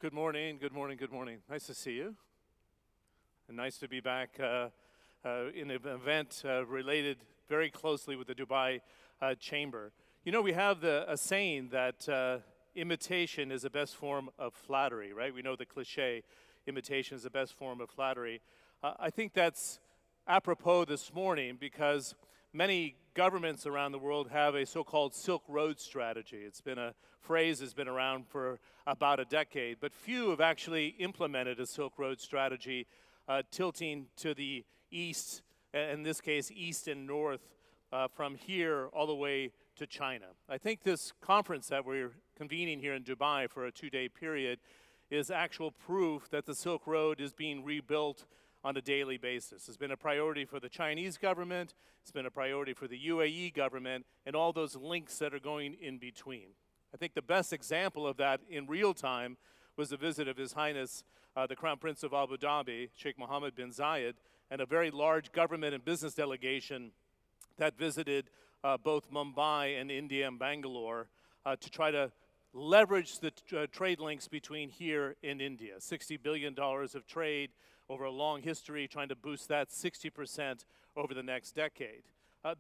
Good morning, good morning, good morning. Nice to see you. And nice to be back in an event related very closely with the Dubai Chamber. You know, we have a saying that imitation is the best form of flattery, right? We know the cliche, imitation is the best form of flattery. I think that's apropos this morning because many governments around the world have a so-called Silk Road strategy. It's been a phrase that's been around for about a decade, but few have actually implemented a Silk Road strategy tilting to the east, in this case, east and north, from here all the way to China. I think this conference that we're convening here in Dubai for a 2-day period is actual proof that the Silk Road is being rebuilt on a daily basis. It's been a priority for the Chinese government, it's been a priority for the UAE government, and all those links that are going in between. I think the best example of that in real time was the visit of His Highness, the Crown Prince of Abu Dhabi, Sheikh Mohammed bin Zayed, and a very large government and business delegation that visited both Mumbai and India and Bangalore to try to leverage the trade links between here and India. $60 billion of trade over a long history, trying to boost that 60% over the next decade.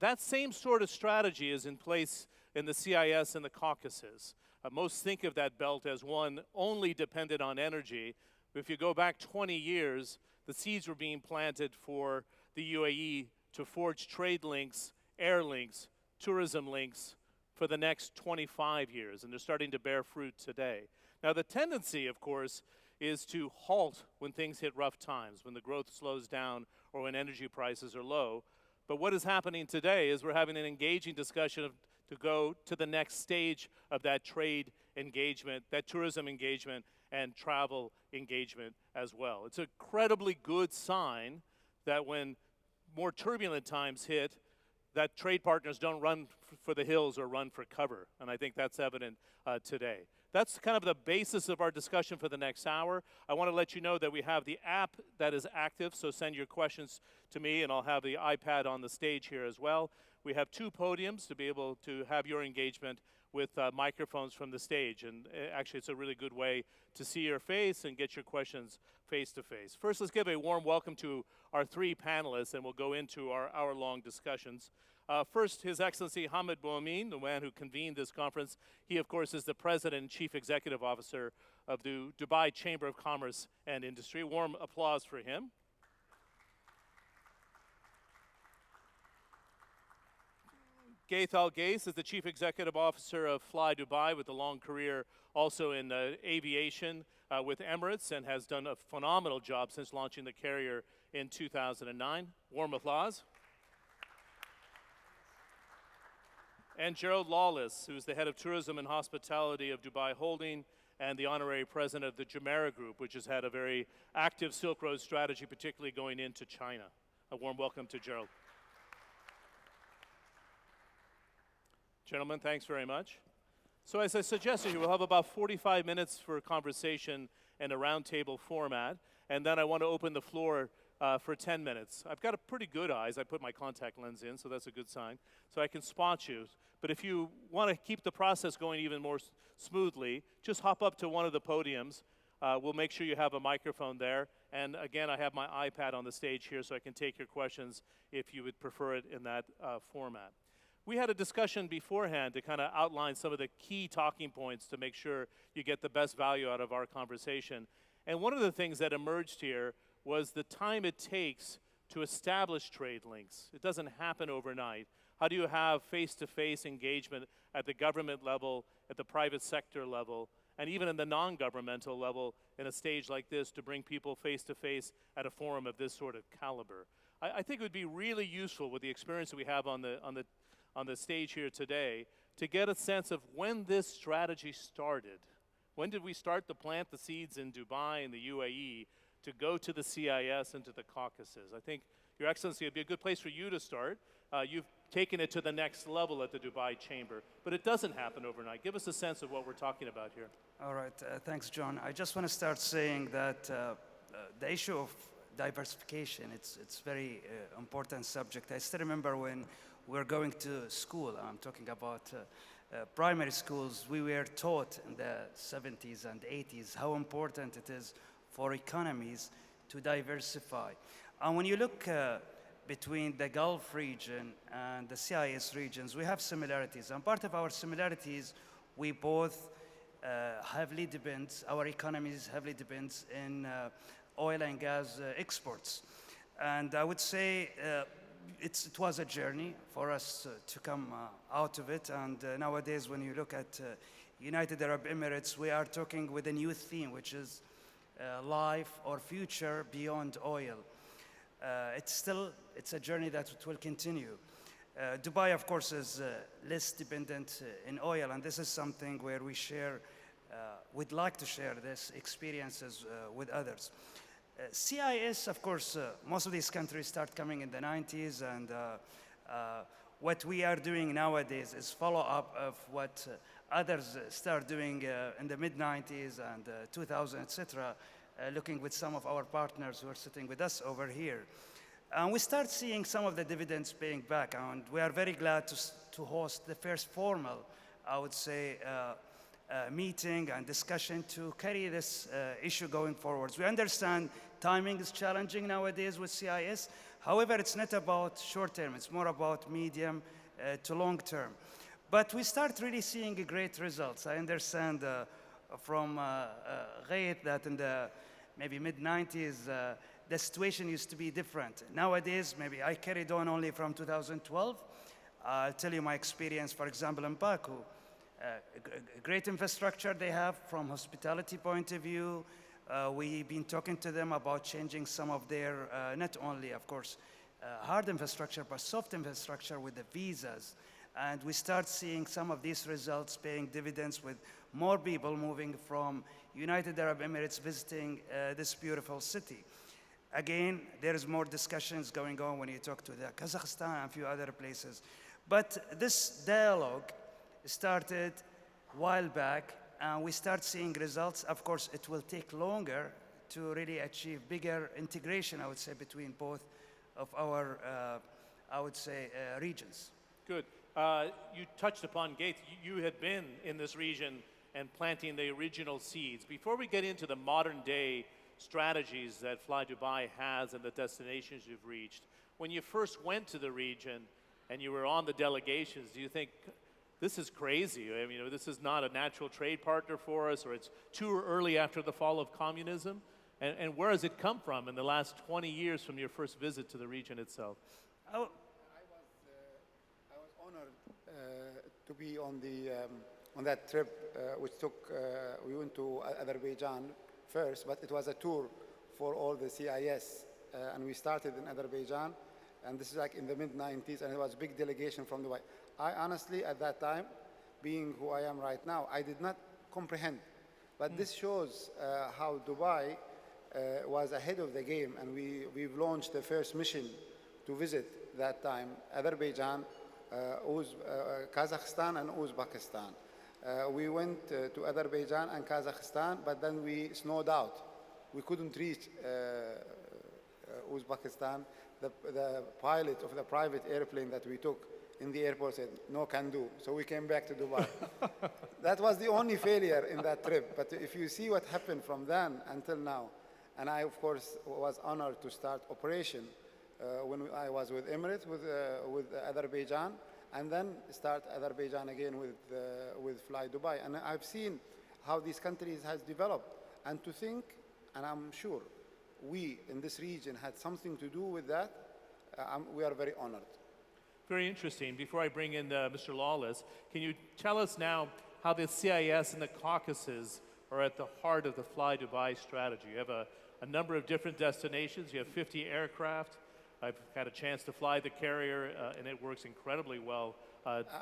That same sort of strategy is in place in the CIS and the Caucasus. Most think of that belt as one only dependent on energy. But if you go back 20 years, the seeds were being planted for the UAE to forge trade links, air links, tourism links for the next 25 years, and they're starting to bear fruit today. Now, the tendency, of course, is to halt when things hit rough times, when the growth slows down or when energy prices are low. But what is happening today is we're having an engaging discussion to go to the next stage of that trade engagement, that tourism engagement, and travel engagement as well. It's an incredibly good sign that when more turbulent times hit, that trade partners don't run for the hills or run for cover. And I think that's evident today. That's kind of the basis of our discussion for the next hour. I want to let you know that we have the app that is active, so send your questions to me, and I'll have the iPad on the stage here as well. We have 2 podiums to be able to have your engagement with microphones from the stage, and actually it's a really good way to see your face and get your questions face to face. First, let's give a warm welcome to our 3 panelists, and we'll go into our hour-long discussions. First, His Excellency Hamid Bouamin, the man who convened this conference. He, of course, is the President and Chief Executive Officer of the Dubai Chamber of Commerce and Industry. Warm applause for him. Gaith Al Gaith is the Chief Executive Officer of Fly Dubai with a long career also in aviation with Emirates and has done a phenomenal job since launching the carrier in 2009. Warm applause. And Gerald Lawless, who's the head of tourism and hospitality of Dubai Holding and the honorary president of the Jumeirah Group, which has had a very active Silk Road strategy, particularly going into China. A warm welcome to Gerald. Gentlemen, thanks very much. So as I suggested, we'll have about 45 minutes for a conversation in a roundtable format, and then I want to open the floor for 10 minutes. I've got a pretty good eyes. I put my contact lens in, so that's a good sign. So I can spot you. But if you want to keep the process going even more smoothly, just hop up to one of the podiums. We'll make sure you have a microphone there. And again, I have my iPad on the stage here, so I can take your questions if you would prefer it in that format. We had a discussion beforehand to kind of outline some of the key talking points to make sure you get the best value out of our conversation. And one of the things that emerged here was the time it takes to establish trade links. It doesn't happen overnight. How do you have face-to-face engagement at the government level, at the private sector level, and even in the non-governmental level in a stage like this to bring people face-to-face at a forum of this sort of caliber? I think it would be really useful with the experience that we have on the stage here today to get a sense of when this strategy started. When did we start to plant the seeds in Dubai and the UAE to go to the CIS and to the Caucasus? I think, Your Excellency, it would be a good place for you to start. You've taken it to the next level at the Dubai Chamber, but it doesn't happen overnight. Give us a sense of what we're talking about here. All right, thanks, John. I just want to start saying that the issue of diversification, it's very important subject. I still remember when we were going to school, I'm talking about primary schools, we were taught in the 70s and 80s how important it is for economies to diversify. And when you look between the Gulf region and the CIS regions, we have similarities. And part of our similarities, we both heavily depends, our economies heavily depends in oil and gas exports. And I would say it was a journey for us to come out of it. And nowadays, when you look at United Arab Emirates, we are talking with a new theme, which is life or future beyond oil. It's a journey that will continue. Dubai, of course, is less dependent in oil, and this is something where we'd like to share this experiences with others. CIS, of course, most of these countries start coming in the 90s, and what we are doing nowadays is follow-up of what others start doing in the mid-90s and 2000, etc., looking with some of our partners who are sitting with us over here. And we start seeing some of the dividends paying back, and we are very glad to host the first formal, I would say, meeting and discussion to carry this issue going forwards. We understand timing is challenging nowadays with CIS. However, it's not about short term, it's more about medium to long term. But we start really seeing great results. I understand from Ghayth that in the maybe mid-90s, the situation used to be different. Nowadays, maybe I carried on only from 2012. I'll tell you my experience, for example, in Baku. Great infrastructure they have from hospitality point of view. We've been talking to them about changing some of their, not only, of course, hard infrastructure, but soft infrastructure with the visas. And we start seeing some of these results paying dividends with more people moving from United Arab Emirates visiting this beautiful city. Again, there is more discussions going on when you talk to the Kazakhstan and a few other places. But this dialogue started a while back, and we start seeing results. Of course, it will take longer to really achieve bigger integration, I would say, between both of our, I would say, regions. Good. You touched upon Gates. You had been in this region and planting the original seeds. Before we get into the modern day strategies that Fly Dubai has and the destinations you've reached, when you first went to the region and you were on the delegations, do you think this is crazy? I mean, this is not a natural trade partner for us, or it's too early after the fall of communism? And where has it come from in the last 20 years from your first visit to the region itself? I was honored to be on that trip, which took, we went to Azerbaijan first, but it was a tour for all the CIS, and we started in Azerbaijan, and this is like in the mid-90s, and it was a big delegation from Dubai. I honestly, at that time, being who I am right now, I did not comprehend, but this shows how Dubai was ahead of the game, and we've launched the first mission to visit that time Azerbaijan, Kazakhstan, and Uzbekistan. We went to Azerbaijan and Kazakhstan, but then we snowed out. We couldn't reach Uzbekistan. The pilot of the private airplane that we took in the airport said, no can do. So we came back to Dubai. That was the only failure in that trip. But if you see what happened from then until now, and I, of course, was honored to start operation when I was with Emirates, with Azerbaijan, and then start Azerbaijan again with Fly Dubai. And I've seen how these countries has developed. And to think, and I'm sure we in this region had something to do with that, we are very honored. Very interesting. Before I bring in Mr. Lawless, can you tell us now how the CIS and the Caucasus are at the heart of the Fly Dubai strategy? You have a number of different destinations. You have 50 aircraft. I've had a chance to fly the carrier, and it works incredibly well,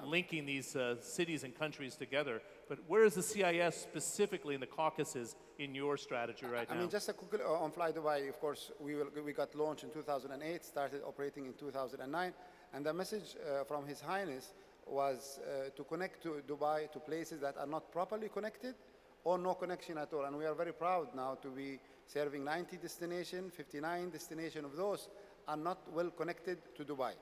linking these cities and countries together. But where is the CIS specifically in the Caucasus in your strategy right now? I mean, just a quick on Fly Dubai, of course, we got launched in 2008, started operating in 2009, and the message from His Highness was to connect to Dubai to places that are not properly connected or no connection at all. And we are very proud now to be serving 90 destinations, 59 destinations of those are not well connected to Dubai.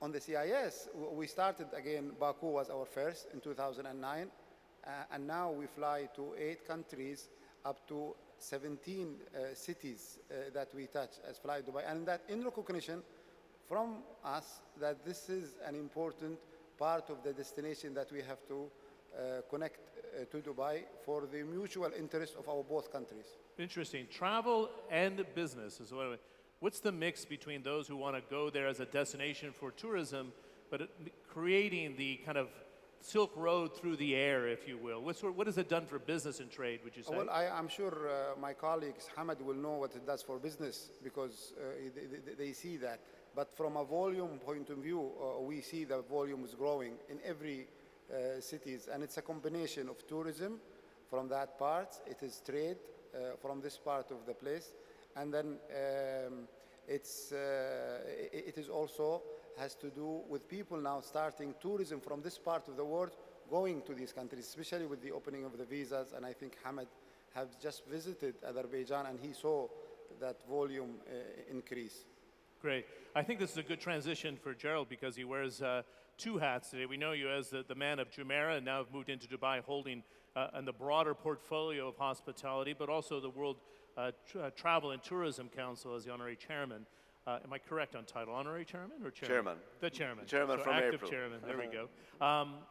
On the CIS, we started again, Baku was our first in 2009, and now we fly to 8 countries, up to 17 cities that we touch as Fly Dubai, and that in recognition from us that this is an important part of the destination that we have to connect to Dubai for the mutual interest of our both countries. Interesting. Travel and business is what. What's the mix between those who want to go there as a destination for tourism, but creating the kind of Silk Road through the air, if you will? What has it done for business and trade, would you say? Well, I'm sure my colleagues, Hamad, will know what it does for business because they see that. But from a volume point of view, we see the volume is growing in every cities, and it's a combination of tourism from that part, it is trade from this part of the place, and then it is also has to do with people now starting tourism from this part of the world going to these countries, especially with the opening of the visas. And I think Hamad has just visited Azerbaijan and he saw that volume increase. Great. I think this is a good transition for Gerald because he wears two hats today. We know you as the man of Jumeirah and now have moved into Dubai holding and the broader portfolio of hospitality, but also the World Travel and Tourism Council as the honorary chairman. Am I correct on title? Honorary chairman or chairman? Chairman. The chairman. The chairman so from active April. Chairman. There we go.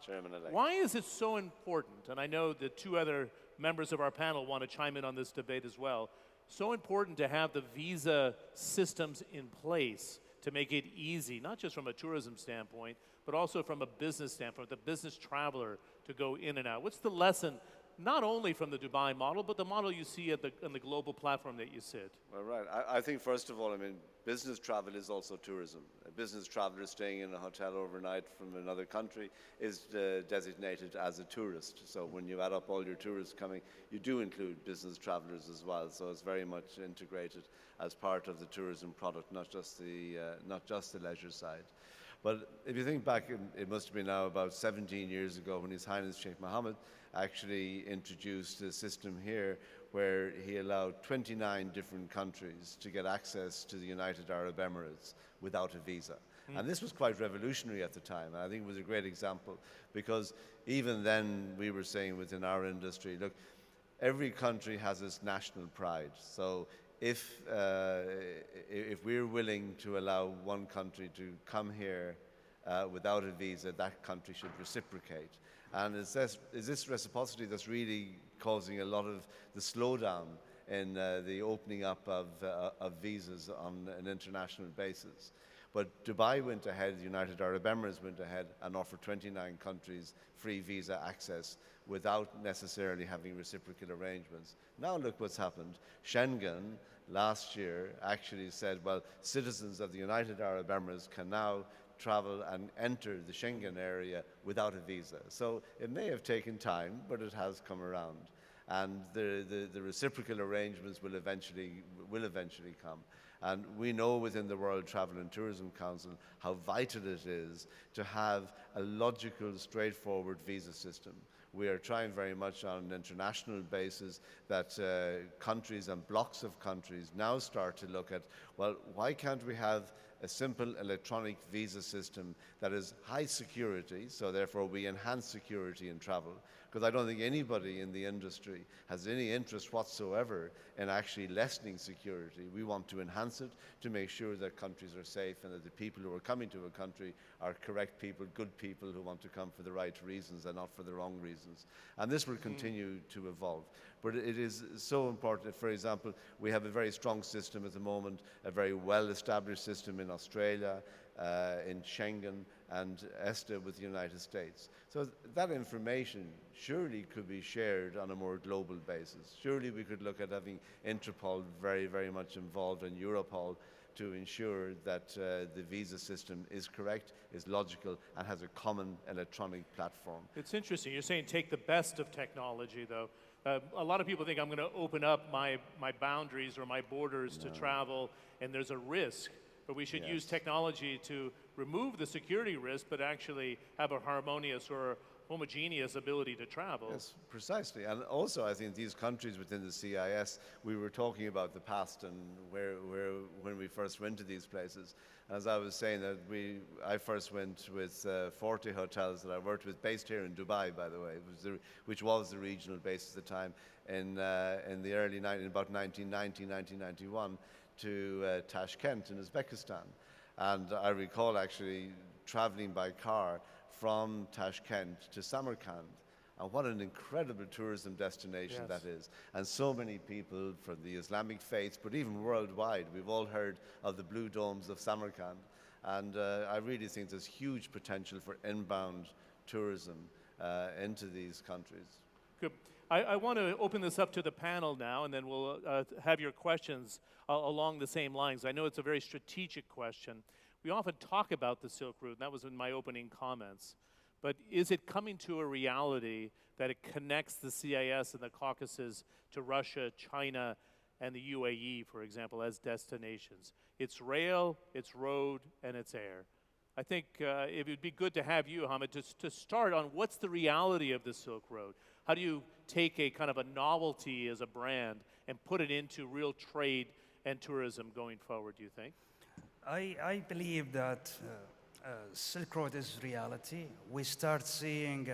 Chairman-elect. Why is it so important? And I know the two other members of our panel want to chime in on this debate as well. So important to have the visa systems in place to make it easy, not just from a tourism standpoint, but also from a business standpoint, the business traveler to go in and out. What's the lesson, not only from the Dubai model, but the model you see on the global platform that you sit? Well, right. I think, first of all, I mean, business travel is also tourism. A business traveler staying in a hotel overnight from another country is designated as a tourist. So when you add up all your tourists coming, you do include business travelers as well. So it's very much integrated as part of the tourism product, not just the leisure side. But if you think back, it must have been now about 17 years ago when His Highness Sheikh Mohammed actually introduced a system here where he allowed 29 different countries to get access to the United Arab Emirates without a visa. And this was quite revolutionary at the time. And I think it was a great example because even then we were saying within our industry, look, every country has its national pride. So if we're willing to allow one country to come here without a visa, that country should reciprocate. And it's this reciprocity that's really causing a lot of the slowdown in the opening up of visas on an international basis. But Dubai went ahead, the United Arab Emirates went ahead and offered 29 countries free visa access without necessarily having reciprocal arrangements. Now look what's happened. Schengen last year actually said, well, citizens of the United Arab Emirates can now travel and enter the Schengen area without a visa. So it may have taken time, but it has come around. And the reciprocal arrangements will eventually come. And we know within the World Travel and Tourism Council how vital it is to have a logical, straightforward visa system. We are trying very much on an international basis that countries and blocks of countries now start to look at, well, why can't we have a simple electronic visa system that is high security, so therefore we enhance security in travel, because I don't think anybody in the industry has any interest whatsoever in actually lessening security. We want to enhance it to make sure that countries are safe and that the people who are coming to a country are correct people, good people who want to come for the right reasons and not for the wrong reasons. And this will continue to evolve. But it is so important. For example, we have a very strong system at the moment, a very well-established system in Australia, in Schengen, and ESTA with the United States. So that information surely could be shared on a more global basis. Surely we could look at having Interpol very, very much involved in Europol to ensure that the visa system is correct, is logical, and has a common electronic platform. It's interesting. You're saying take the best of technology, though. A lot of people think I'm going to open up my boundaries or my borders to travel, and there's a risk. But we should use technology to remove the security risk, but actually have a harmonious or homogeneous ability to travel. Yes, precisely. And also, I think these countries within the CIS, we were talking about the past and when we first went to these places. As I was saying, that I first went with 40 hotels that I worked with, based here in Dubai, by the way, which was the regional base at the time, in the early in about 1990, 1991, to Tashkent in Uzbekistan. And I recall actually traveling by car from Tashkent to Samarkand. And what an incredible tourism destination Yes. that is. And so many people from the Islamic faith, but even worldwide, we've all heard of the blue domes of Samarkand. And I really think there's huge potential for inbound tourism into these countries. Good. I want to open this up to the panel now, and then we'll have your questions along the same lines. I know it's a very strategic question. We often talk about the Silk Route, and that was in my opening comments. But is it coming to a reality that it connects the CIS and the Caucasus to Russia, China, and the UAE, for example, as destinations? It's rail, it's road, and it's air. I think it would be good to have you, Hamid, to start on what's the reality of the Silk Road. How do you take a kind of a novelty as a brand and put it into real trade and tourism going forward, do you think? I believe that Silk Road is reality. We start seeing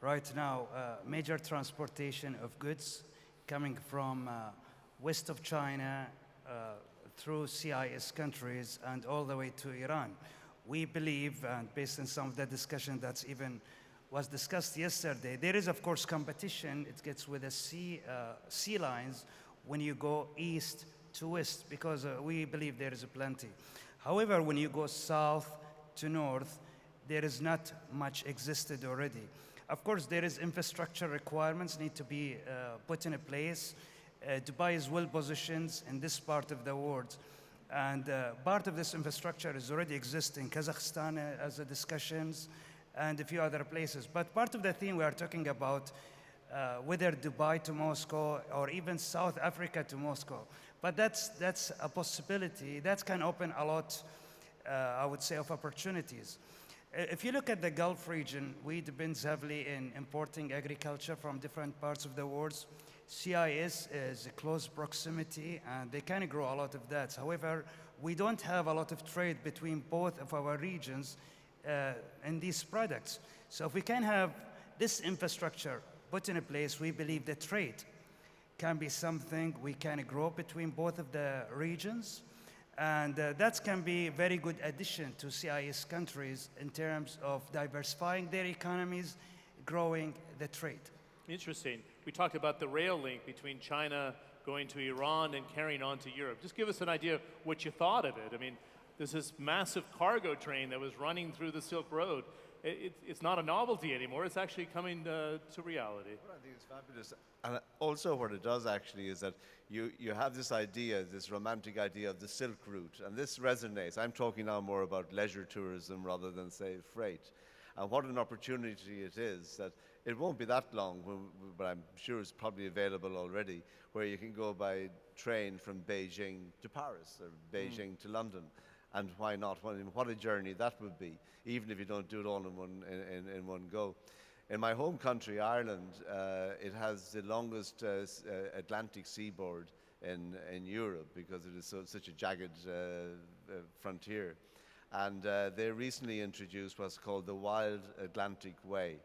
right now major transportation of goods coming from west of China through CIS countries and all the way to Iran. We believe, and based on some of the discussion that's even was discussed yesterday, there is of course competition. It gets with the sea lines when you go east to west, because we believe there is plenty. However, when you go south to north, there is not much existed already. Of course, there is infrastructure requirements need to be put in place. Dubai is well positioned in this part of the world, and part of this infrastructure is already existing. Kazakhstan as a discussions, and a few other places. But part of the thing we are talking about, whether Dubai to Moscow or even South Africa to Moscow, but that's a possibility. That can open a lot, I would say, of opportunities. If you look at the Gulf region, we depend heavily in importing agriculture from different parts of the world. CIS is a close proximity, and they can grow a lot of that. However, we don't have a lot of trade between both of our regions in these products. So if we can have this infrastructure put in place, we believe that trade can be something we can grow between both of the regions. And that can be a very good addition to CIS countries in terms of diversifying their economies, growing the trade. Interesting. We talked about the rail link between China going to Iran and carrying on to Europe. Just give us an idea of what you thought of it. I mean, there's this massive cargo train that was running through the Silk Road. It's not a novelty anymore. It's actually coming to reality. Well, I think it's fabulous. And also what it does actually is that you have this idea, this romantic idea of the Silk Route, and this resonates. I'm talking now more about leisure tourism rather than, say, freight. And what an opportunity it is that it won't be that long, but I'm sure it's probably available already, where you can go by train from Beijing to Paris or Beijing to London. And why not? What a journey that would be, even if you don't do it all in one go. In my home country, Ireland, it has the longest Atlantic seaboard in Europe because it is such a jagged frontier. And they recently introduced what's called the Wild Atlantic Way.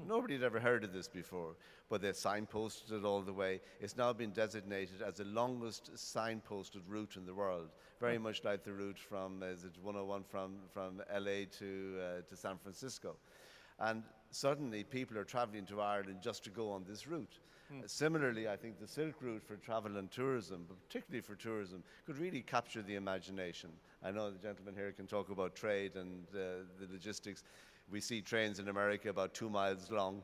Nobody had ever heard of this before, but they signposted it all the way. It's now been designated as the longest signposted route in the world, very much like the route from, is it 101 from LA to San Francisco. And suddenly people are traveling to Ireland just to go on this route. Similarly, I think the Silk Route for travel and tourism, but particularly for tourism, could really capture the imagination. I know the gentleman here can talk about trade and the logistics. We see trains in America about 2 miles long,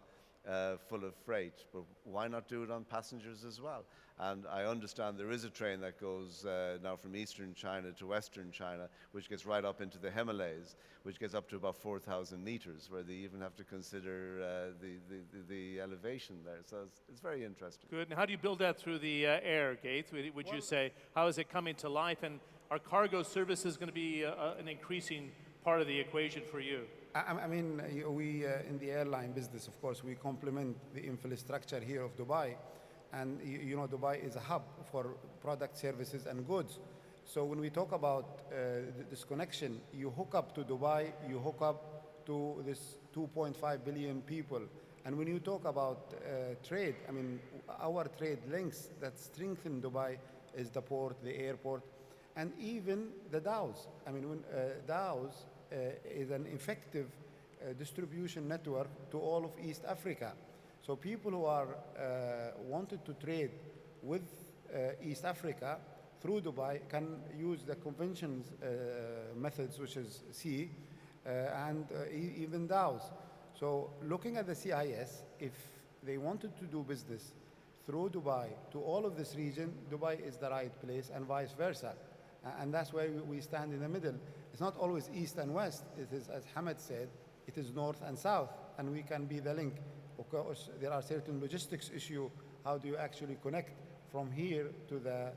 full of freight, but why not do it on passengers as well? And I understand there is a train that goes now from eastern China to western China, which gets right up into the Himalayas, which gets up to about 4,000 meters, where they even have to consider the elevation there. So it's very interesting. Good. And how do you build that through the air, Gates, would you say? How is it coming to life? And are cargo services going to be an increasing part of the equation for you? I mean, we in the airline business, of course, we complement the infrastructure here of Dubai. And you know, Dubai is a hub for product, services, and goods. So when we talk about this connection, you hook up to Dubai, you hook up to this 2.5 billion people. And when you talk about trade, I mean, our trade links that strengthen Dubai is the port, the airport, and even the DAOs. I mean, when DAOs is an effective distribution network to all of East Africa. So people who are wanted to trade with East Africa through Dubai can use the conventions methods, which is sea, and even DAOs. So looking at the CIS, if they wanted to do business through Dubai to all of this region, Dubai is the right place, and vice versa. And that's why we stand in the middle. It's not always east and west. It is, as Hamad said, it is north and south, and we can be the link. Of course, there are certain logistics issue. How do you actually connect from here to the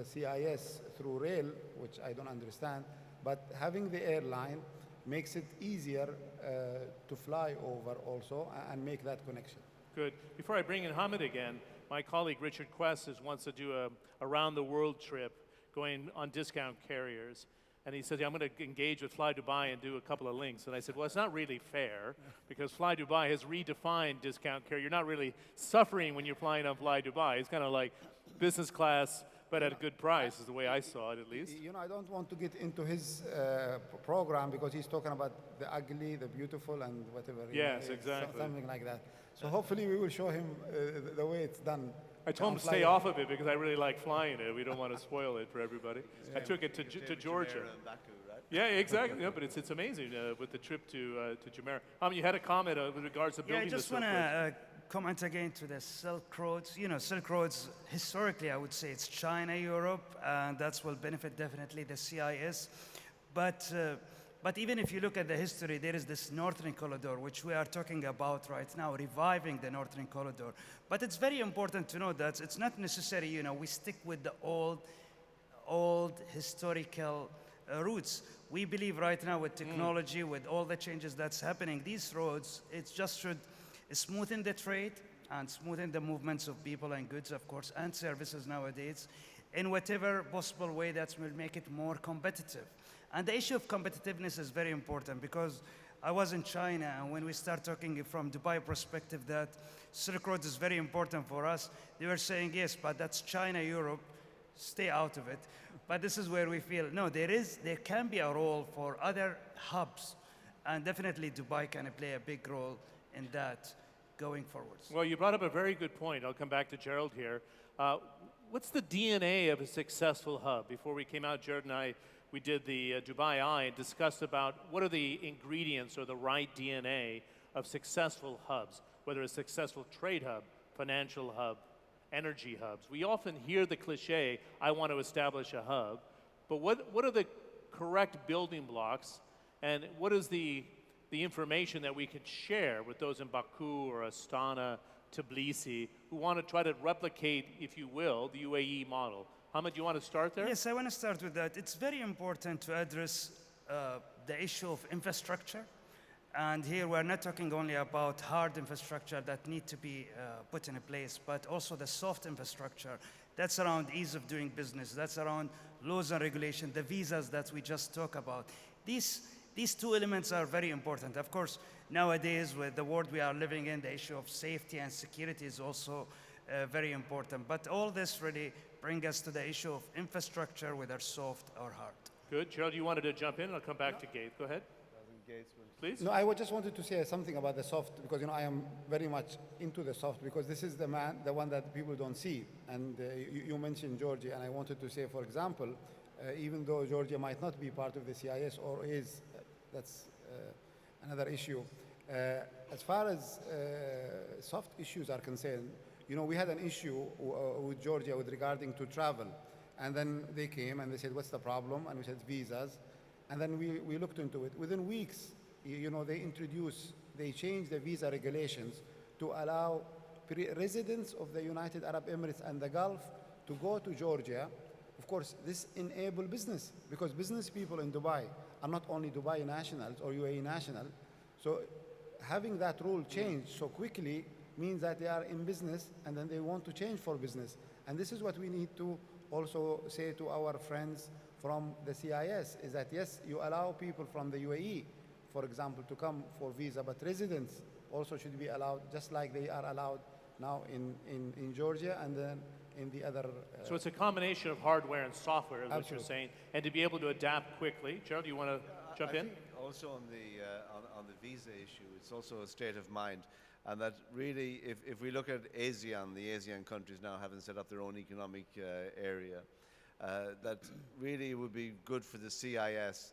CIS through rail, which I don't understand. But having the airline makes it easier to fly over also and make that connection. Good. Before I bring in Hamid again, my colleague Richard Quest wants to do a around the world trip going on discount carriers. And he said, yeah, I'm going to engage with Fly Dubai and do a couple of links. And I said, well, it's not really fair because Fly Dubai has redefined discount carrier. You're not really suffering when you're flying on Fly Dubai. It's kind of like business class, but at a good price, is the way I saw it, at least. You know, I don't want to get into his program because he's talking about the ugly, the beautiful, and whatever. Yes, exactly. Something like that. So hopefully we will show him the way it's done. I told him to stay off of it because I really like flying it. We don't want to spoil it for everybody. I took it to Georgia. Yeah, exactly. Yeah, but it's amazing with the trip to Jumeirah. You had a comment with regards to building the Silk Road. I just want to comment again to the Silk Roads. You know, Silk Roads, historically, I would say it's China, Europe, and that will benefit definitely the CIS. But even if you look at the history, there is this Northern Corridor, which we are talking about right now, reviving the Northern Corridor. But it's very important to know that it's not necessary, you know, we stick with the old historical routes. We believe right now with technology, with all the changes that's happening, these roads, it just should smoothen the trade and smoothen the movements of people and goods, of course, and services nowadays, in whatever possible way that will make it more competitive. And the issue of competitiveness is very important because I was in China, and when we start talking from Dubai perspective that Silk Road is very important for us, they were saying, yes, but that's China, Europe, stay out of it. But this is where we feel, no, there can be a role for other hubs, and definitely Dubai can play a big role in that going forwards. Well, you brought up a very good point. I'll come back to Gerald here. What's the DNA of a successful hub? Before we came out, Jared and I, we did the Dubai Eye and discussed about what are the ingredients or the right DNA of successful hubs, whether a successful trade hub, financial hub, energy hubs. We often hear the cliche, I want to establish a hub, but what are the correct building blocks, and what is the information that we can share with those in Baku or Astana, Tbilisi, who want to try to replicate, if you will, the UAE model? Hamid, you want to start there? Yes, I want to start with that. It's very important to address the issue of infrastructure. And here we're not talking only about hard infrastructure that need to be put in place, but also the soft infrastructure. That's around ease of doing business. That's around laws and regulation, the visas that we just talked about. These two elements are very important. Of course, nowadays with the world we are living in, the issue of safety and security is also very important. But all this really brings us to the issue of infrastructure, whether soft or hard. Good. Gerald, you wanted to jump in? I'll come back to Gates. Go ahead. Please. No, I just wanted to say something about the soft because I am very much into the soft because this is the one that people don't see. And you mentioned Georgia, and I wanted to say, for example, even though Georgia might not be part of the CIS or is, that's another issue. As far as soft issues are concerned, we had an issue with Georgia with regarding to travel. And then they came and they said, what's the problem? And we said, visas. And then we looked into it. Within weeks, they changed the visa regulations to allow residents of the United Arab Emirates and the Gulf to go to Georgia. Of course, this enables business because business people in Dubai are not only Dubai nationals or UAE national. So having that rule change so quickly means that they are in business and then they want to change for business. And this is what we need to also say to our friends from the CIS, is that yes, you allow people from the UAE, for example, to come for visa, but residents also should be allowed, just like they are allowed now in Georgia and then in the other. So it's a combination of hardware and software, is what you're Absolutely. saying, and to be able to adapt quickly. Gerald, do you want to jump I in? think also on the visa issue, it's also a state of mind, and that really, if we look at ASEAN, the ASEAN countries now having set up their own economic area, that really would be good for the CIS.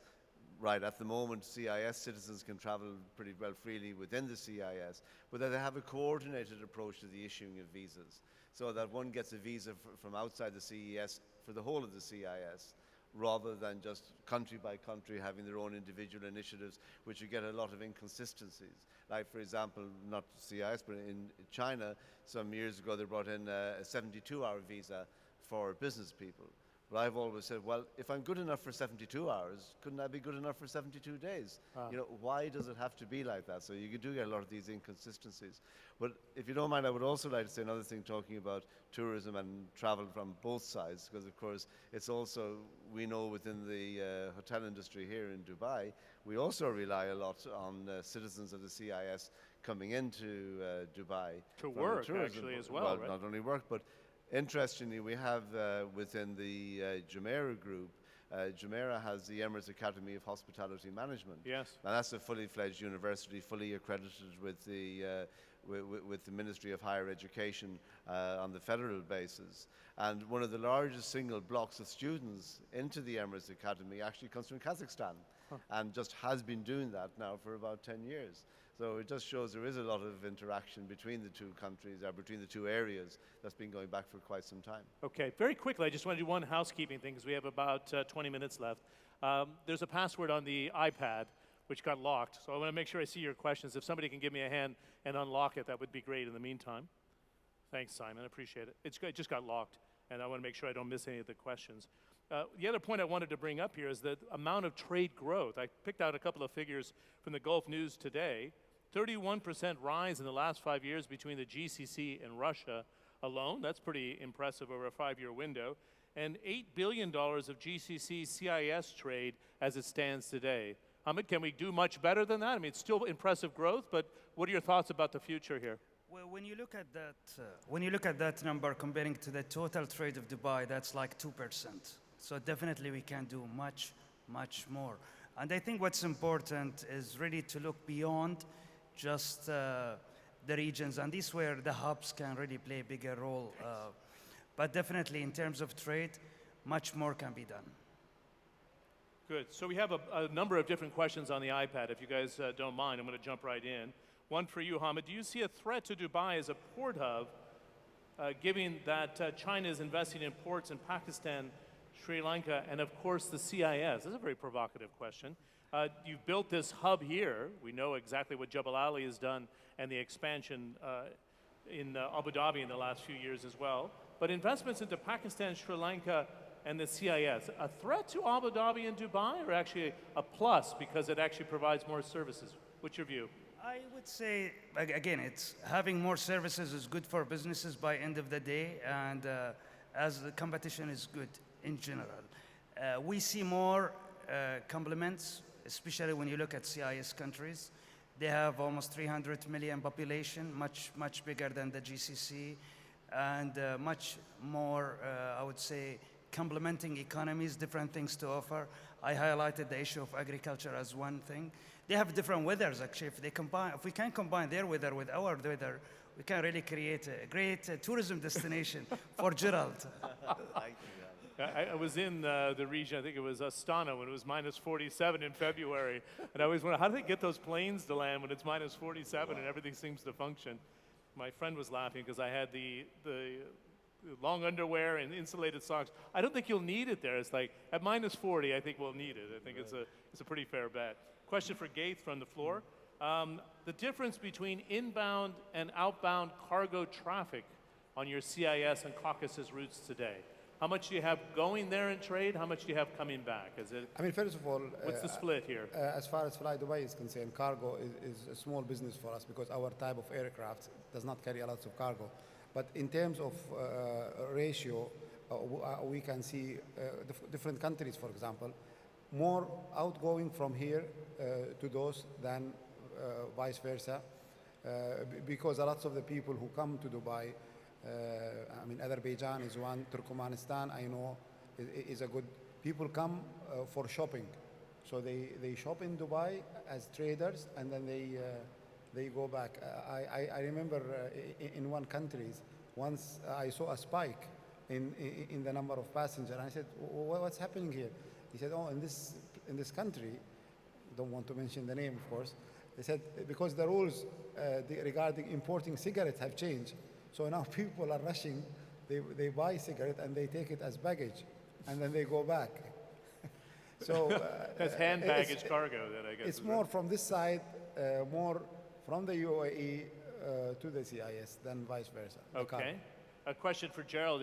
Right, at the moment, CIS citizens can travel pretty well freely within the CIS, but that they have a coordinated approach to the issuing of visas, so that one gets a visa from outside the CES for the whole of the CIS, rather than just country by country having their own individual initiatives, which you get a lot of inconsistencies. Like, for example, not CIS, but in China, some years ago, they brought in a 72-hour visa for business people. But I've always said, well, if I'm good enough for 72 hours, couldn't I be good enough for 72 days? You know, why does it have to be like that? So you do get a lot of these inconsistencies. But if you don't mind, I would also like to say another thing talking about tourism and travel from both sides, because of course it's also, we know within the hotel industry here in Dubai, we also rely a lot on citizens of the CIS coming into Dubai. To from the work, tourism. actually, as well, right? Not only work, but interestingly, we have within the Jumeirah group, Jumeirah has the Emirates Academy of Hospitality Management. Yes. And that's a fully fledged university, fully accredited with the Ministry of Higher Education on the federal basis. And one of the largest single blocks of students into the Emirates Academy actually comes from Kazakhstan, and just has been doing that now for about 10 years. So it just shows there is a lot of interaction between the two countries, between the two areas, that's been going back for quite some time. Okay, very quickly, I just want to do one housekeeping thing because we have about 20 minutes left. There's a password on the iPad which got locked, so I want to make sure I see your questions. If somebody can give me a hand and unlock it, that would be great in the meantime. Thanks, Simon, I appreciate it. It just got locked, and I want to make sure I don't miss any of the questions. The other point I wanted to bring up here is the amount of trade growth. I picked out a couple of figures from the Gulf News today. 31% rise in the last 5 years between the GCC and Russia alone. That's pretty impressive over a 5-year window. And $8 billion of GCC CIS trade as it stands today. Hamid, can we do much better than that? I mean, it's still impressive growth, but what are your thoughts about the future here? Well, when you look at that number comparing to the total trade of Dubai, that's like 2%. So definitely we can do much, much more. And I think what's important is really to look beyond just the regions, and this is where the hubs can really play a bigger role. But definitely in terms of trade, much more can be done. Good. So we have a number of different questions on the iPad. If you guys don't mind, I'm going to jump right in. One for you, Hamid. Do you see a threat to Dubai as a port hub, given that China is investing in ports in Pakistan, Sri Lanka, and of course the CIS? This is a very provocative question. You've built this hub here. We know exactly what Jebel Ali has done and the expansion in Abu Dhabi in the last few years as well. But investments into Pakistan, Sri Lanka, and the CIS, a threat to Abu Dhabi and Dubai, or actually a plus because it actually provides more services? What's your view? I would say, again, it's having more services is good for businesses by end of the day, and as the competition is good in general. We see more complements, especially when you look at CIS countries. They have almost 300 million population, much bigger than the GCC, and much more, I would say, complementing economies, different things to offer. I highlighted the issue of agriculture as one thing. They have different weathers, actually. If we can combine their weather with our weather, we can really create a great tourism destination for Gerald. I was in the region, I think it was Astana, when it was minus 47 in February. And I always wonder, how do they get those planes to land when it's minus 47 and everything seems to function? My friend was laughing because I had the long underwear and insulated socks. I don't think you'll need it there. It's like, at minus 40, I think we'll need it. I think it's a pretty fair bet. Question for Gaith from the floor. The difference between inbound and outbound cargo traffic on your CIS and Caucasus routes today. How much do you have going there in trade? How much do you have coming back? Is it, I mean, first of all, what's the split here? as far as Fly Dubai is concerned, cargo is a small business for us because our type of aircraft does not carry a lot of cargo. But in terms of ratio, we can see different countries, for example, more outgoing from here to those than vice versa, because a lot of the people who come to Dubai, I mean, Azerbaijan is one, Turkmenistan, I know, is a good. People come for shopping, so they shop in Dubai as traders, and then they go back. I remember in one country, once I saw a spike in the number of passengers, and I said, "What's happening here?" He said, "Oh, in this country, don't want to mention the name, of course." They said because the rules regarding importing cigarettes have changed, so now people are rushing. They buy cigarette and they take it as baggage, and then they go back. So That's hand baggage cargo that I guess. it's is more right. from this side, more from the UAE to the CIS than vice versa. the cargo. Okay. A question for Gerald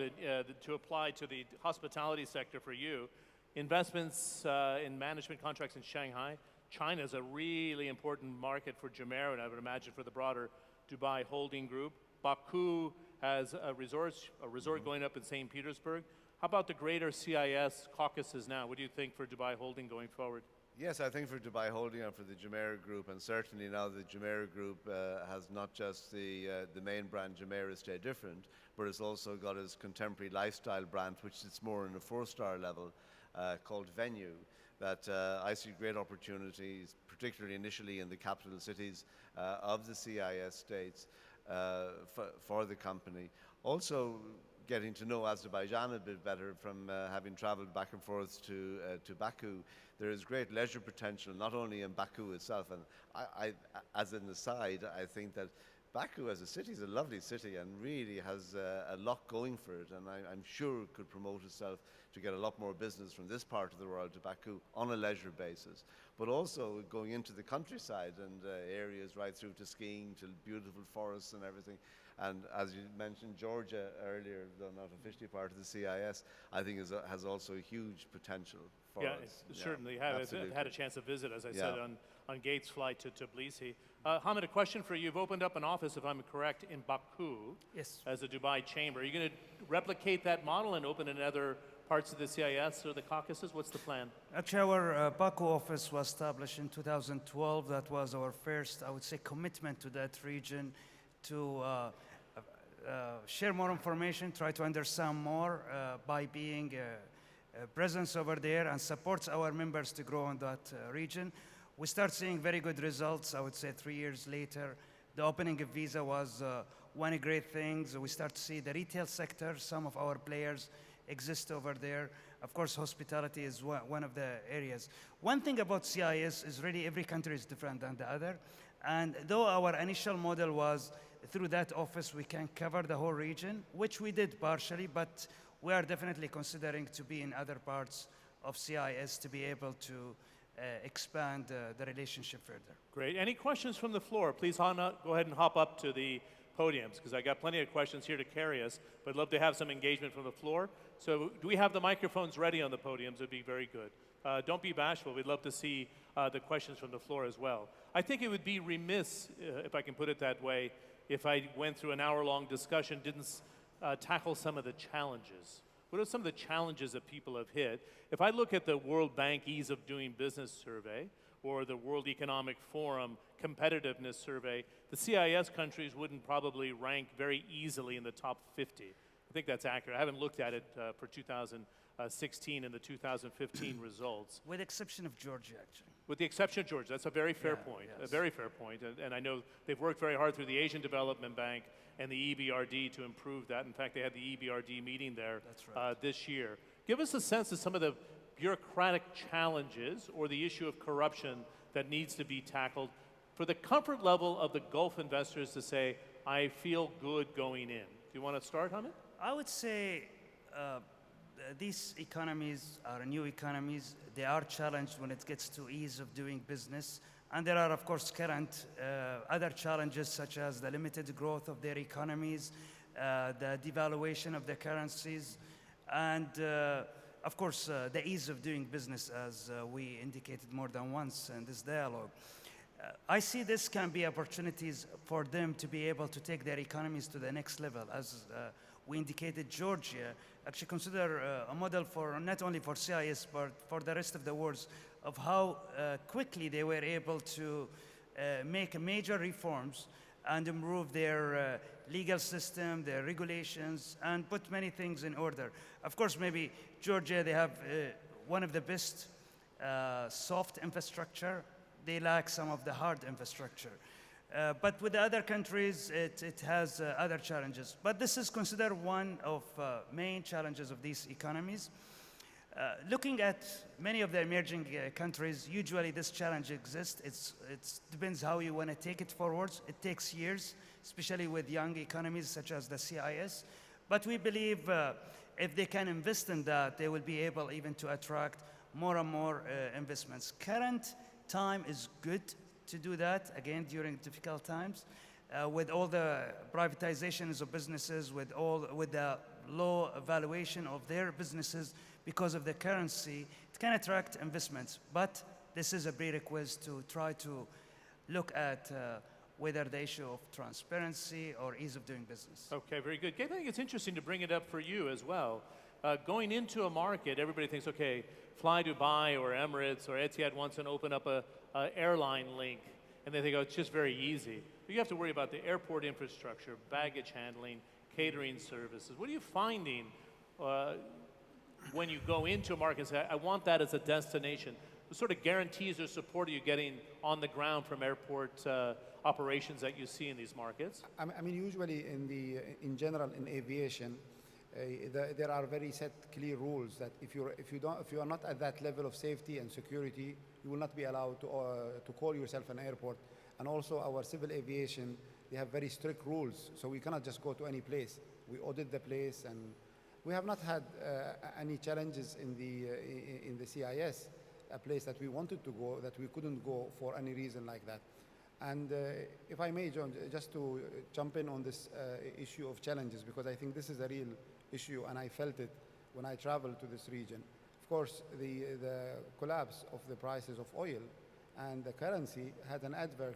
to apply to the hospitality sector for you. Investments in management contracts in Shanghai. China is a really important market for Jumeirah, and I would imagine for the broader Dubai holding group. Baku has a resort going up in St. Petersburg. How about the greater CIS Caucasus now? What do you think for Dubai holding going forward? Yes, I think for Dubai Holding and for the Jumeirah Group, and certainly now the Jumeirah Group has not just the main brand Jumeirah Stay Different, but it's also got its contemporary lifestyle brand, which is more in a 4-star level, called Venue, that I see great opportunities, particularly initially in the capital cities of the CIS states for the company. Also, getting to know Azerbaijan a bit better from having traveled back and forth to Baku. There is great leisure potential, not only in Baku itself, and I as an aside, I think that Baku as a city is a lovely city and really has a lot going for it, and I'm sure it could promote itself to get a lot more business from this part of the world to Baku on a leisure basis, but also going into the countryside and areas right through to skiing, to beautiful forests and everything. And as you mentioned, Georgia earlier, though not officially part of the CIS, I think has also a huge potential for us. Certainly have. I've absolutely. had a chance to visit, as I Yeah. said, on Gates' flight to Tbilisi. Hamid, a question for you. You've opened up an office, if I'm correct, in Baku Yes. as a Dubai chamber. Are you going to replicate that model and open in other parts of the CIS or the Caucasus? What's the plan? Actually, our Baku office was established in 2012. That was our first, I would say, commitment to that region to share more information, try to understand more by being a presence over there and supports our members to grow in that region. We start seeing very good results, I would say 3 years later. The opening of Visa was one great thing. So we start to see the retail sector, some of our players exist over there. Of course, hospitality is one of the areas. One thing about CIS is really every country is different than the other. And though our initial model was through that office we can cover the whole region, which we did partially, but we are definitely considering to be in other parts of CIS to be able to expand the relationship further. Great. Any questions from the floor? Please go ahead and hop up to the podiums, because I got plenty of questions here to carry us, but I'd love to have some engagement from the floor. So do we have the microphones ready on the podiums? It'd be very good. Don't be bashful. We'd love to see the questions from the floor as well. I think it would be remiss, if I can put it that way, if I went through an hour-long discussion, didn't tackle some of the challenges. What are some of the challenges that people have hit? If I look at the World Bank Ease of Doing Business survey or the World Economic Forum competitiveness survey, the CIS countries wouldn't probably rank very easily in the top 50. I think that's accurate. I haven't looked at it for 2016 and the 2015 results. With the exception of Georgia, actually. With the exception of Georgia, that's a very fair point. Yes. A very fair point. And I know they've worked very hard through the Asian Development Bank and the EBRD to improve that. In fact, they had the EBRD meeting there That's right. this year. Give us a sense of some of the bureaucratic challenges or the issue of corruption that needs to be tackled for the comfort level of the Gulf investors to say, I feel good going in. Do you want to start, Hamid? I would say these economies are new economies. They are challenged when it gets to ease of doing business. And there are, of course, current other challenges such as the limited growth of their economies, the devaluation of the currencies. And of course, the ease of doing business, as we indicated more than once in this dialogue. I see this can be opportunities for them to be able to take their economies to the next level. As we indicated, Georgia actually consider a model for not only for CIS, but for the rest of the world of how quickly they were able to make major reforms and improve their legal system, their regulations, and put many things in order. Of course, maybe Georgia, they have one of the best soft infrastructure. They lack some of the hard infrastructure. But with the other countries, it has other challenges. But this is considered one of main challenges of these economies. Looking at many of the emerging countries, usually this challenge exists. It depends how you want to take it forwards. It takes years, especially with young economies such as the CIS. But we believe if they can invest in that, they will be able even to attract more and more investments. Current time is good to do that, again, during difficult times. With all the privatizations of businesses, with the low valuation of their businesses because of the currency, it can attract investments. But this is a prerequisite to try to look at whether the issue of transparency or ease of doing business. Okay, very good. I think it's interesting to bring it up for you as well. Going into a market, everybody thinks, okay, Fly Dubai or Emirates or Etihad wants to open up a airline link, and they think, oh, it's just very easy. But you have to worry about the airport infrastructure, baggage handling, catering services. What are you finding when you go into a market and say, I want that as a destination? What sort of guarantees or support are you getting on the ground from airport operations that you see in these markets? I mean, usually in general in aviation, there are very set clear rules that if you are not at that level of safety and security, you will not be allowed to call yourself an airport. And also our civil aviation, they have very strict rules, so we cannot just go to any place. We audit the place, and we have not had any challenges in the CIS, a place that we wanted to go that we couldn't go for any reason like that. And if I may, John, just to jump in on this issue of challenges, because I think this is a real issue, and I felt it when I traveled to this region. Of course, the collapse of the prices of oil and the currency had an adverse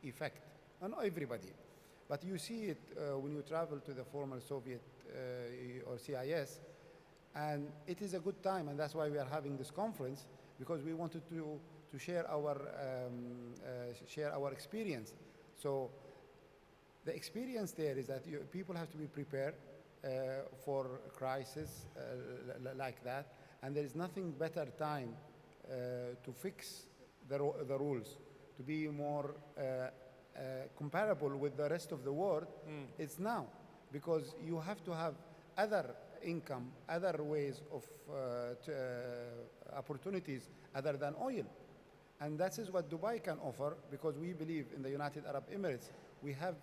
effect on everybody. But you see it when you travel to the former Soviet or CIS, and it is a good time, and that's why we are having this conference, because we wanted to share our experience. So the experience there is that people have to be prepared for a crisis like that, and there is nothing better time to fix the rules, to be more comparable with the rest of the world. It's now, because you have to have other income, other ways of opportunities other than oil. And that is what Dubai can offer, because we believe in the United Arab Emirates, we have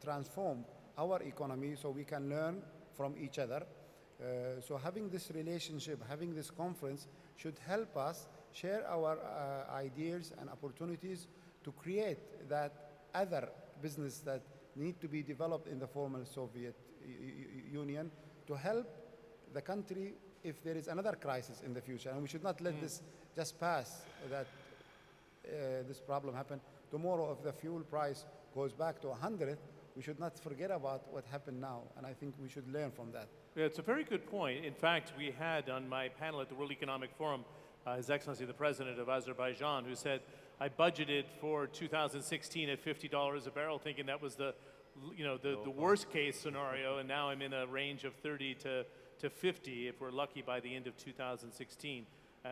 transformed our economy so we can learn from each other. So having this relationship, having this conference should help us share our ideas and opportunities to create that other business that need to be developed in the former Soviet Union to help the country if there is another crisis in the future. And we should not let this just pass, that this problem happen. Tomorrow, if the fuel price goes back to 100, we should not forget about what happened now. And I think we should learn from that. Yeah, it's a very good point. In fact, we had on my panel at the World Economic Forum, His Excellency the President of Azerbaijan, who said, I budgeted for 2016 at $50 a barrel, thinking that was the worst case scenario, and now I'm in a range of 30 to 50 if we're lucky by the end of 2016.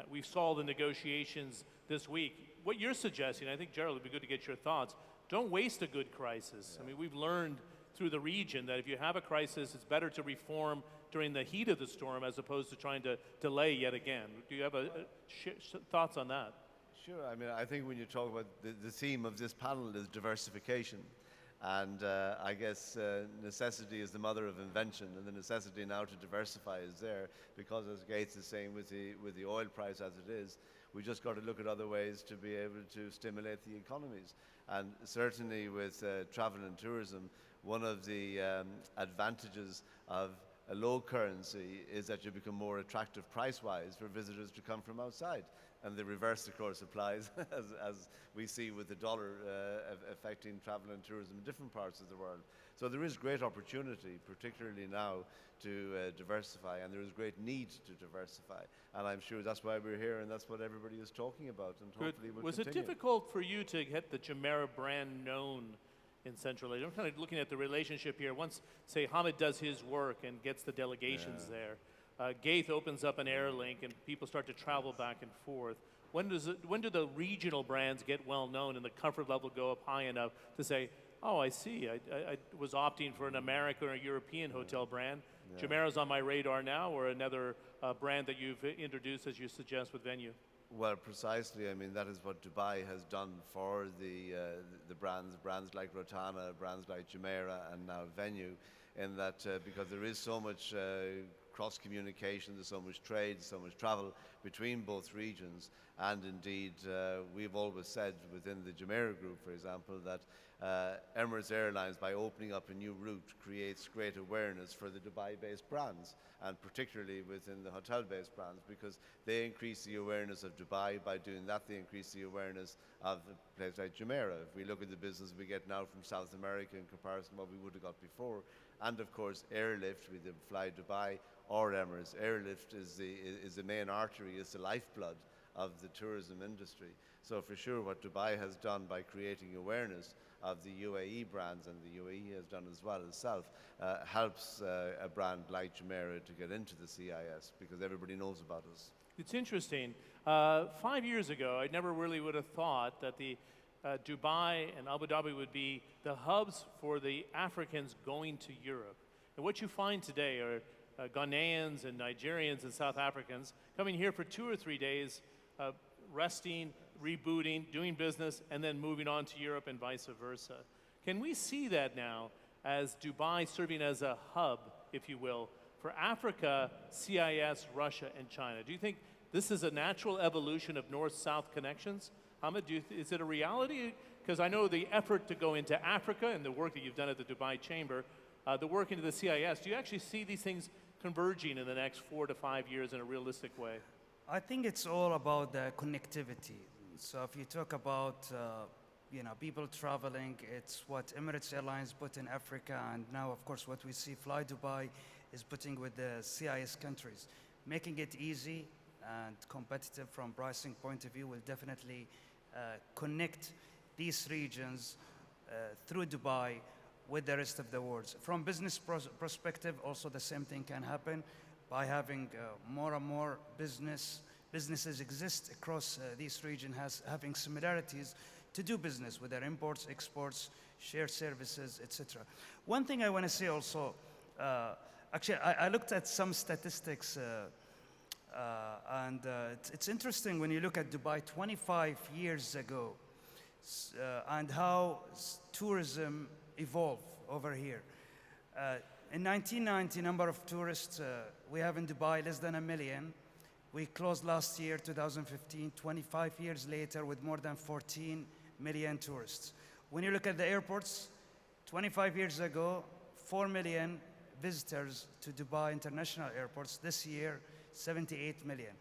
We've solved the negotiations this week. What you're suggesting, I think, Gerald, it'd be good to get your thoughts. Don't waste a good crisis. I mean, we've learned through the region that if you have a crisis, it's better to reform during the heat of the storm as opposed to trying to delay yet again. Do you have thoughts on that? Sure. I mean, I think when you talk about the theme of this panel is diversification. And I guess necessity is the mother of invention, and the necessity now to diversify is there, because as Gates is saying, with the oil price as it is, we just got to look at other ways to be able to stimulate the economies. And certainly with travel and tourism, one of the advantages of a low currency is that you become more attractive price-wise for visitors to come from outside. And the reverse, of course, applies, as we see with the dollar affecting travel and tourism in different parts of the world. So there is great opportunity, particularly now, to diversify, and there is great need to diversify. And I'm sure that's why we're here, and that's what everybody is talking about, and hopefully we'll Was continue. it difficult for you to get the Jumeirah brand known in Central Asia? I'm kind of looking at the relationship here. Once, say, Hamid does his work and gets the delegations there, Gaith opens up an air link and people start to travel back and forth. When do the regional brands get well known and the comfort level go up high enough to say, oh, I see, I was opting for an American or a European hotel brand. Jumeirah's on my radar now, or another brand that you've introduced, as you suggest, with Venue? Well, precisely. I mean, that is what Dubai has done for the brands like Rotana, brands like Jumeirah, and now Venue, in that because there is so much cross-communication, there's so much trade, so much travel between both regions, and indeed we've always said within the Jumeirah group, for example, that Emirates Airlines, by opening up a new route, creates great awareness for the Dubai-based brands, and particularly within the hotel-based brands, because they increase the awareness of Dubai. By doing that, they increase the awareness of a place like Jumeirah. If we look at the business we get now from South America in comparison to what we would have got before, and of course Airlift, with the Fly Dubai or Emirates, Airlift is the main artery, is the lifeblood of the tourism industry. So for sure what Dubai has done by creating awareness of the UAE brands, and the UAE has done as well itself, helps a brand like Jumeirah to get into the CIS, because everybody knows about us. It's interesting. 5 years ago, I never really would have thought that the Dubai and Abu Dhabi would be the hubs for the Africans going to Europe. And what you find today are Ghanaians and Nigerians and South Africans coming here for 2 or 3 days, resting, rebooting, doing business, and then moving on to Europe and vice versa. Can we see that now as Dubai serving as a hub, if you will, for Africa, CIS, Russia, and China? Do you think this is a natural evolution of north-south connections? Hamid, is it a reality? Because I know the effort to go into Africa and the work that you've done at the Dubai Chamber, the work into the CIS, do you actually see these things converging in the next 4 to 5 years in a realistic way? I think it's all about the connectivity. So if you talk about people traveling, it's what Emirates Airlines put in Africa, and now of course what we see Fly Dubai is putting with the CIS countries. Making it easy and competitive from pricing point of view will definitely connect these regions through Dubai with the rest of the world. From business perspective, also the same thing can happen by having more and more businesses exist across these regions, having similarities to do business with their imports, exports, shared services, etc. One thing I want to say also, actually I looked at some statistics and it's interesting when you look at Dubai 25 years ago and how tourism evolved over here. In 1990, number of tourists we have in Dubai, less than 1 million. We closed last year, 2015, 25 years later, with more than 14 million tourists. When you look at the airports, 25 years ago, 4 million visitors to Dubai international airports. This year, 78 million.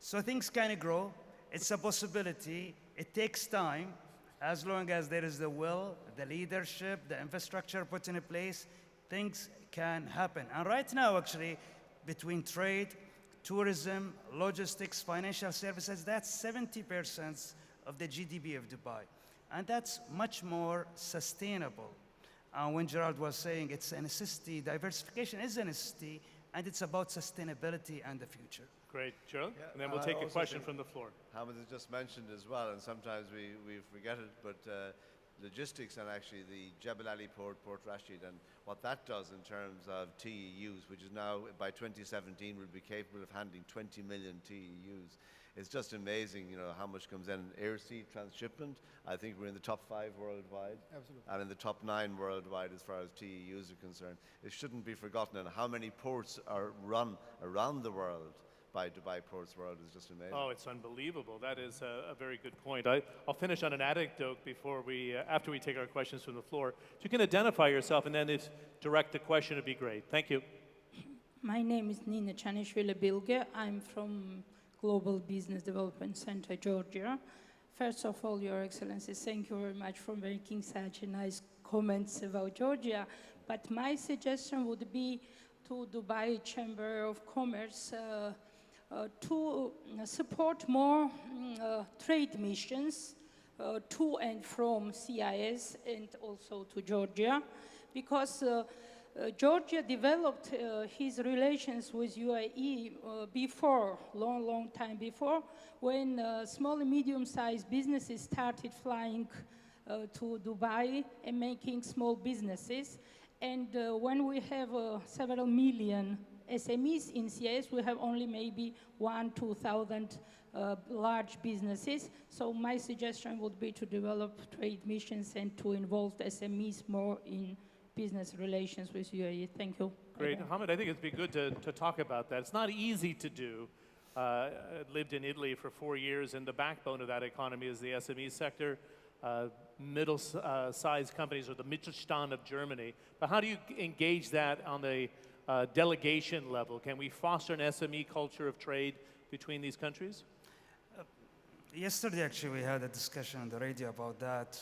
So things kind of grow. It's a possibility. It takes time. As long as there is the will, the leadership, the infrastructure put in place, things can happen. And right now, actually, between trade, tourism, logistics, financial services, that's 70% of the GDP of Dubai. And that's much more sustainable. When Gerald was saying it's a necessity, diversification is a necessity, and it's about sustainability and the future. Great. Gerald? Yeah, And then we'll take a also question think from the floor. Hamid has just mentioned as well, and sometimes we forget it, but logistics and actually the Jebel Ali Port, Port Rashid, and what that does in terms of TEUs, which is now by 2017 will be capable of handling 20 million TEUs. It's just amazing, how much comes in. Air sea transshipment, I think we're in the top 5 worldwide. Absolutely. And in the top 9 worldwide as far as TEUs are concerned. It shouldn't be forgotten, and how many ports are run around the world by Dubai Ports World is just amazing. Oh, it's unbelievable. That is a very good point. I'll finish on an anecdote before after we take our questions from the floor. If you can identify yourself and then direct the question, it'd be great. Thank you. My name is Nina Chanishvili Bilge. I'm from Global Business Development Center, Georgia. First of all, Your Excellency, thank you very much for making such a nice comments about Georgia. But my suggestion would be to Dubai Chamber of Commerce to support more trade missions to and from CIS and also to Georgia, because Georgia developed his relations with UAE before, long time before, when small and medium-sized businesses started flying to Dubai and making small businesses. And when we have several million SMEs in CIS, we have only maybe 2,000 large businesses. So my suggestion would be to develop trade missions and to involve SMEs more in business relations with UAE. Thank you. Great. Hamid, I think it'd be good to talk about that. It's not easy to do. I lived in Italy for 4 years, and the backbone of that economy is the SME sector. Middle-sized companies are the Mittelstand of Germany. But how do you engage that on the delegation level? Can we foster an SME culture of trade between these countries? Yesterday, actually, we had a discussion on the radio about that.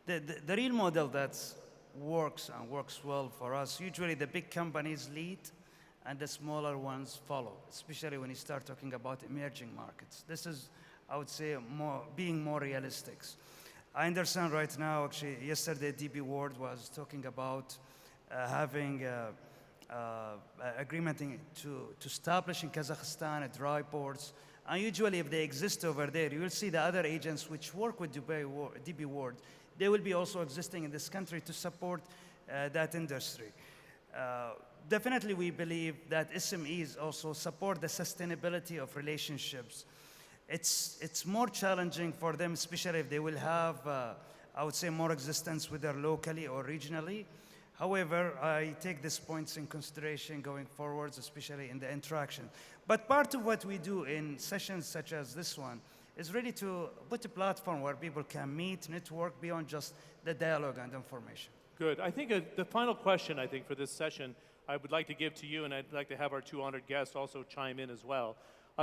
The real model that works and works well for us, usually the big companies lead and the smaller ones follow, especially when you start talking about emerging markets. This is, I would say, being more realistic. I understand right now, actually, yesterday DB World was talking about having agreement to establish in Kazakhstan dry ports. And usually if they exist over there, you will see the other agents which work with DB World, they will be also existing in this country to support that industry. Definitely we believe that SMEs also support the sustainability of relationships. It's more challenging for them, especially if they will have, I would say, more existence whether locally or regionally. However, I take these points in consideration going forwards, especially in the interaction. But part of what we do in sessions such as this one is really to put a platform where people can meet, network beyond just the dialogue and information. Good. I think the final question, I think, for this session, I would like to give to you, and I'd like to have our two honored guests also chime in as well.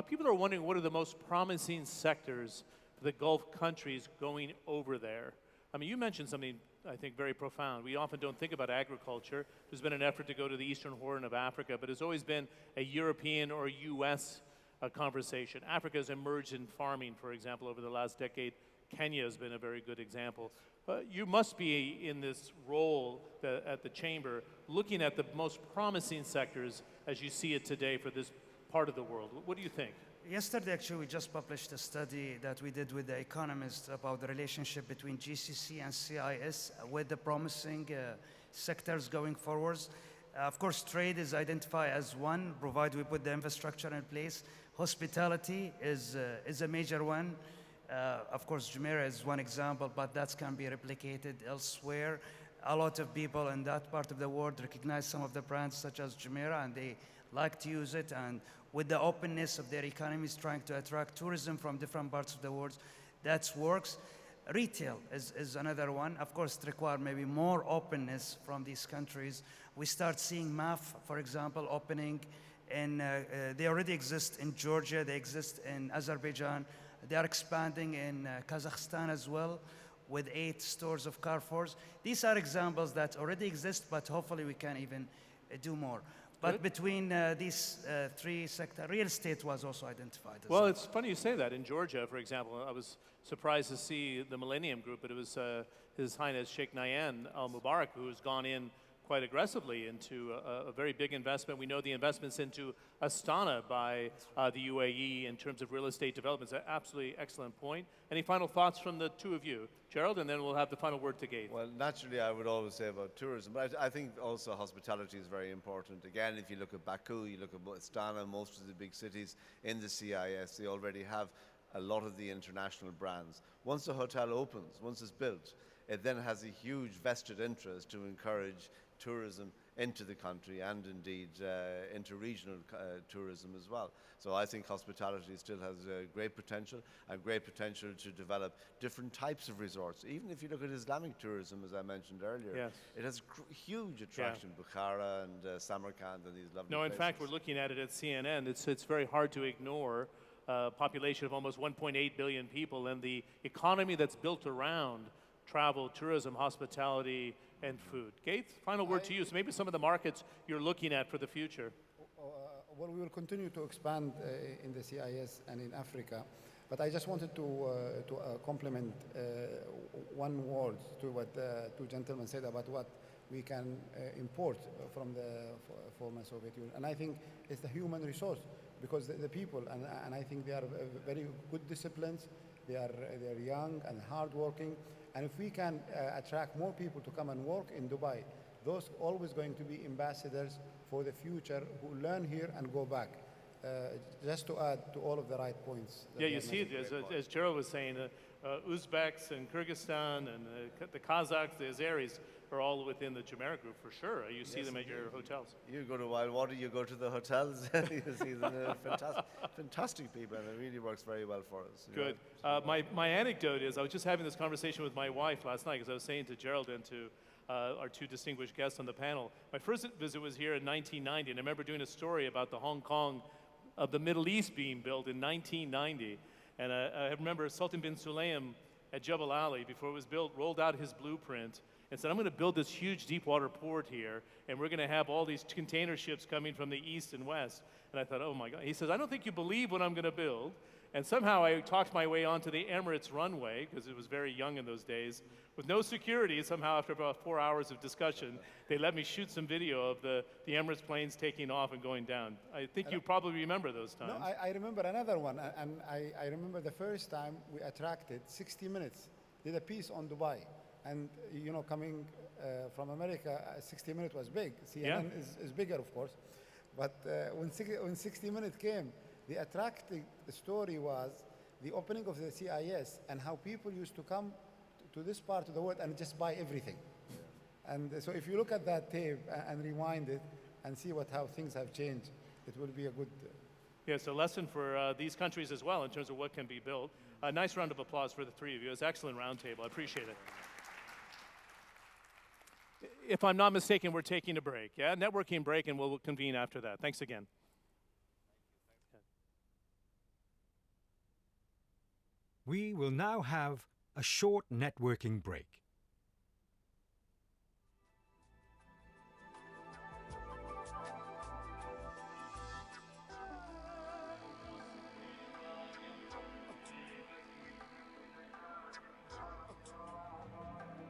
People are wondering what are the most promising sectors for the Gulf countries going over there. I mean, you mentioned something, I think, very profound. We often don't think about agriculture. There's been an effort to go to the Eastern Horn of Africa, but it's always been a European or U.S. Conversation. Africa has emerged in farming, for example, over the last decade. Kenya has been a very good example. You must be in this role at the Chamber, looking at the most promising sectors as you see it today for this part of the world. What do you think? Yesterday, actually, we just published a study that we did with the economists about the relationship between GCC and CIS with the promising sectors going forwards. Of course, trade is identified as one, provided we put the infrastructure in place. Hospitality is a major one. Of course, Jumeirah is one example, but that can be replicated elsewhere. A lot of people in that part of the world recognize some of the brands such as Jumeirah, and they like to use it. And with the openness of their economies, trying to attract tourism from different parts of the world, that works. Retail is another one. Of course, it requires maybe more openness from these countries. We start seeing MAF, for example, opening, and they already exist in Georgia, they exist in Azerbaijan. They are expanding in Kazakhstan as well, with 8 stores of Carrefours. These are examples that already exist, but hopefully we can even do more. But between these 3 sectors, real estate was also identified. Well, it's funny you say that. In Georgia, for example, I was surprised to see the Millennium Group, but it was His Highness Sheikh Nahyan Al Mubarak who has gone in quite aggressively into a very big investment. We know the investments into Astana by the UAE in terms of real estate development. It's an absolutely excellent point. Any final thoughts from the two of you? Gerald, and then we'll have the final word to Gabe. Well, naturally, I would always say about tourism, but I think also hospitality is very important. Again, if you look at Baku, you look at Astana, most of the big cities in the CIS, they already have a lot of the international brands. Once a hotel opens, once it's built, it then has a huge vested interest to encourage tourism into the country and indeed interregional tourism as well. So I think hospitality still has great potential and great potential to develop different types of resorts. Even if you look at Islamic tourism, as I mentioned earlier, Yes. it has huge attraction. Bukhara and Samarkand and these lovely No, in places. fact, we're looking at it at CNN. It's very hard to ignore a population of almost 1.8 billion people and the economy that's built around travel, tourism, hospitality, and food. Gates, final word to you. So maybe some of the markets you're looking at for the future. Well, we will continue to expand in the CIS and in Africa, but I just wanted to complement one word to what two gentlemen said about what we can import from the former Soviet Union. And I think it's the human resource, because the people, and I think they are very good disciplines, they're young and hardworking, and if we can attract more people to come and work in Dubai, those always going to be ambassadors for the future who learn here and go back. Just to add to all of the right points. Yeah, you see it, as Gerald was saying, Uzbeks and Kyrgyzstan and the Kazakhs, the Azeris are all within the Jumeirah group for sure. You see them at your hotels. You go to Wild Water, you go to the hotels, you see them, fantastic people, and it really works very well for us. Good. My anecdote is I was just having this conversation with my wife last night because I was saying to Gerald and to our two distinguished guests on the panel, my first visit was here in 1990, and I remember doing a story about the Hong Kong of the Middle East being built in 1990. And I remember Sultan bin Sulaim at Jebel Ali, before it was built, rolled out his blueprint and said, I'm going to build this huge deep water port here, and we're going to have all these container ships coming from the east and west. And I thought, oh my God. He says, I don't think you believe what I'm going to build. And somehow I talked my way onto the Emirates runway, because it was very young in those days, with no security. Somehow, after about 4 hours of discussion, they let me shoot some video of the Emirates planes taking off and going down. I think you probably remember those times. No, I remember another one, and I remember the first time we attracted 60 Minutes, did a piece on Dubai. And, you know, coming from America, 60 Minutes was big. CNN is bigger, of course. But when 60 Minutes came, the attractive story was the opening of the CIS and how people used to come to this part of the world and just buy everything. Yeah. And so if you look at that tape and rewind it and see how things have changed, it will be a good... Yes, a lesson for these countries as well in terms of what can be built. A nice round of applause for the three of you. It's an excellent roundtable. I appreciate it. If I'm not mistaken, we're taking a break. Yeah, networking break, and we'll convene after that. Thanks again. We will now have a short networking break.